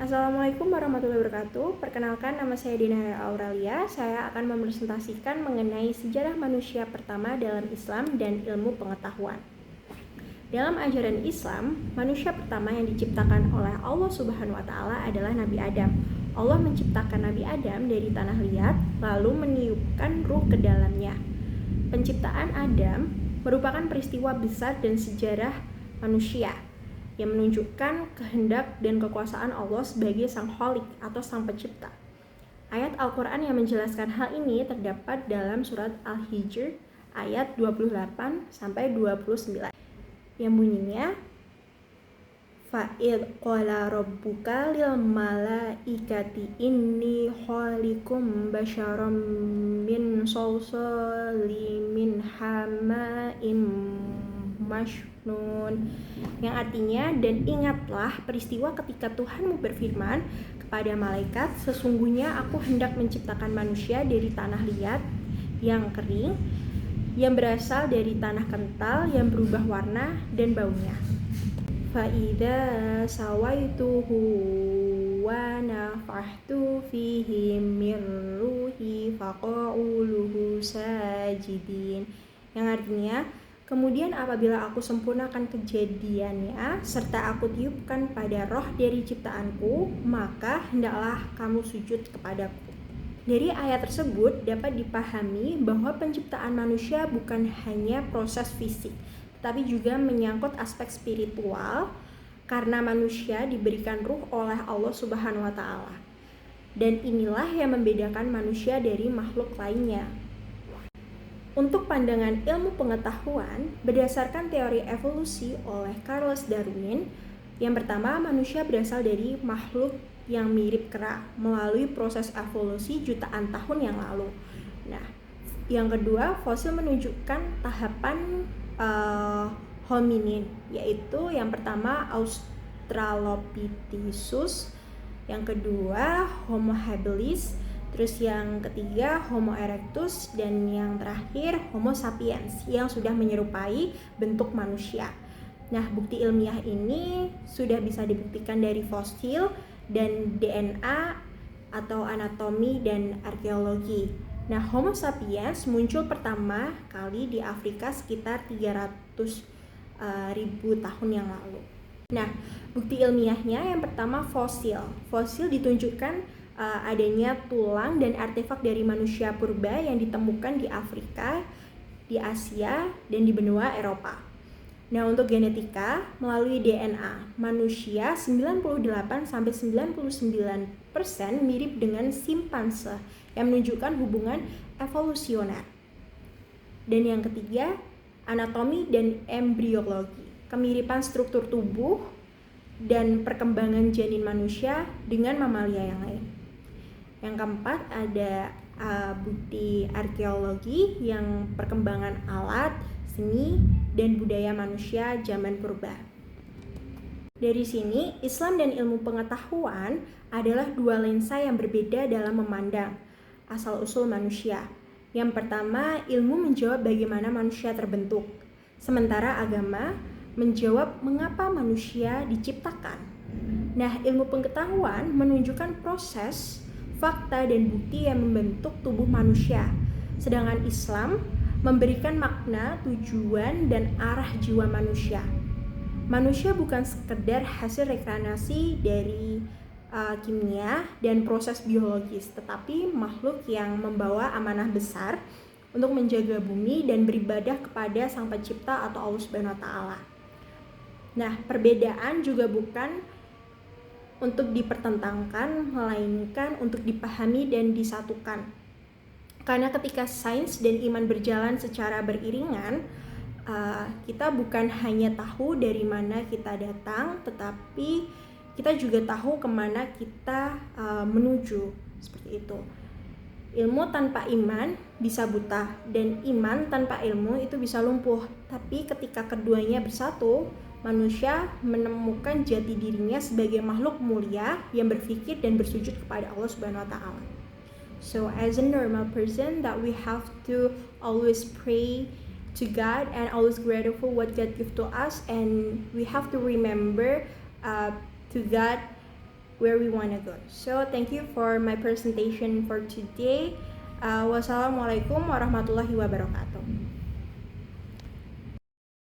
Assalamualaikum warahmatullahi wabarakatuh. Perkenalkan, nama saya Dinara Aurelia. Saya akan mempresentasikan mengenai sejarah manusia pertama dalam Islam dan ilmu pengetahuan. Dalam ajaran Islam, manusia pertama yang diciptakan oleh Allah Subhanahu wa Ta'ala adalah Nabi Adam. Allah menciptakan Nabi Adam dari tanah liat, lalu meniupkan ruh ke dalamnya. Penciptaan Adam merupakan peristiwa besar dan sejarah manusia yang menunjukkan kehendak dan kekuasaan Allah sebagai Sang Khalik atau Sang Pencipta. Ayat Al-Quran yang menjelaskan hal ini terdapat dalam surat Al-Hijr ayat 28-29 yang bunyinya Fa'id qala rabbuka lil malaikati inni khaliqum basyaram min salsalim min hama'im masnun, yang artinya, dan ingatlah peristiwa ketika Tuhanmu berfirman kepada malaikat, sesungguhnya aku hendak menciptakan manusia dari tanah liat yang kering, yang berasal dari tanah kental yang berubah warna dan baunya. Fa'idha sawaituhu wa nafahtu fihi min ruhi faqa'uluhu sajidin, yang artinya, kemudian apabila aku sempurnakan kejadiannya serta aku tiupkan pada roh dari ciptaanku, maka hendaklah kamu sujud kepadaku. Dari ayat tersebut dapat dipahami bahwa penciptaan manusia bukan hanya proses fisik, tetapi juga menyangkut aspek spiritual karena manusia diberikan ruh oleh Allah Subhanahu wa Ta'ala. Dan inilah yang membedakan manusia dari makhluk lainnya. Untuk pandangan ilmu pengetahuan, berdasarkan teori evolusi oleh Charles Darwin, yang pertama, manusia berasal dari makhluk yang mirip kera melalui proses evolusi jutaan tahun yang lalu. Nah, yang kedua, fosil menunjukkan tahapan hominin, yaitu yang pertama Australopithecus, yang kedua Homo habilis, terus yang ketiga Homo erectus, dan yang terakhir Homo sapiens yang sudah menyerupai bentuk manusia. Nah, bukti ilmiah ini sudah bisa dibuktikan dari fosil dan DNA atau anatomi dan arkeologi. Nah, Homo sapiens muncul pertama kali di Afrika sekitar 300.000 tahun yang lalu. Nah, bukti ilmiahnya yang pertama fosil. Fosil ditunjukkan adanya tulang dan artefak dari manusia purba yang ditemukan di Afrika, di Asia, dan di benua Eropa. Nah, untuk genetika, melalui DNA, manusia 98-99% mirip dengan simpanse yang menunjukkan hubungan evolusioner. Dan yang ketiga, anatomi dan embriologi, kemiripan struktur tubuh dan perkembangan janin manusia dengan mamalia yang lain. Yang keempat, ada bukti arkeologi yang perkembangan alat, seni, dan budaya manusia zaman purba. Dari sini, Islam dan ilmu pengetahuan adalah dua lensa yang berbeda dalam memandang asal-usul manusia. Yang pertama, ilmu menjawab bagaimana manusia terbentuk, sementara agama menjawab mengapa manusia diciptakan. Nah, ilmu pengetahuan menunjukkan proses, fakta, dan bukti yang membentuk tubuh manusia, sedangkan Islam memberikan makna, tujuan, dan arah jiwa manusia. Manusia bukan sekedar hasil reinkarnasi dari kimia dan proses biologis, tetapi makhluk yang membawa amanah besar untuk menjaga bumi dan beribadah kepada Sang Pencipta atau Allah Subhanahu wa Ta'ala. Nah, perbedaan juga bukan untuk dipertentangkan, melainkan untuk dipahami dan disatukan. Karena ketika sains dan iman berjalan secara beriringan, kita bukan hanya tahu dari mana kita datang, tetapi kita juga tahu kemana kita menuju, seperti itu. Ilmu tanpa iman bisa buta, dan iman tanpa ilmu itu bisa lumpuh. Tapi ketika keduanya bersatu, manusia menemukan jati dirinya sebagai makhluk mulia yang berpikir dan bersujud kepada Allah Subhanahu wa Ta'ala. So as a normal person, that we have to always pray to God and always grateful what God gives to us, and we have to remember to God where we want to go. So thank you for my presentation for today. Wassalamualaikum warahmatullahi wabarakatuh.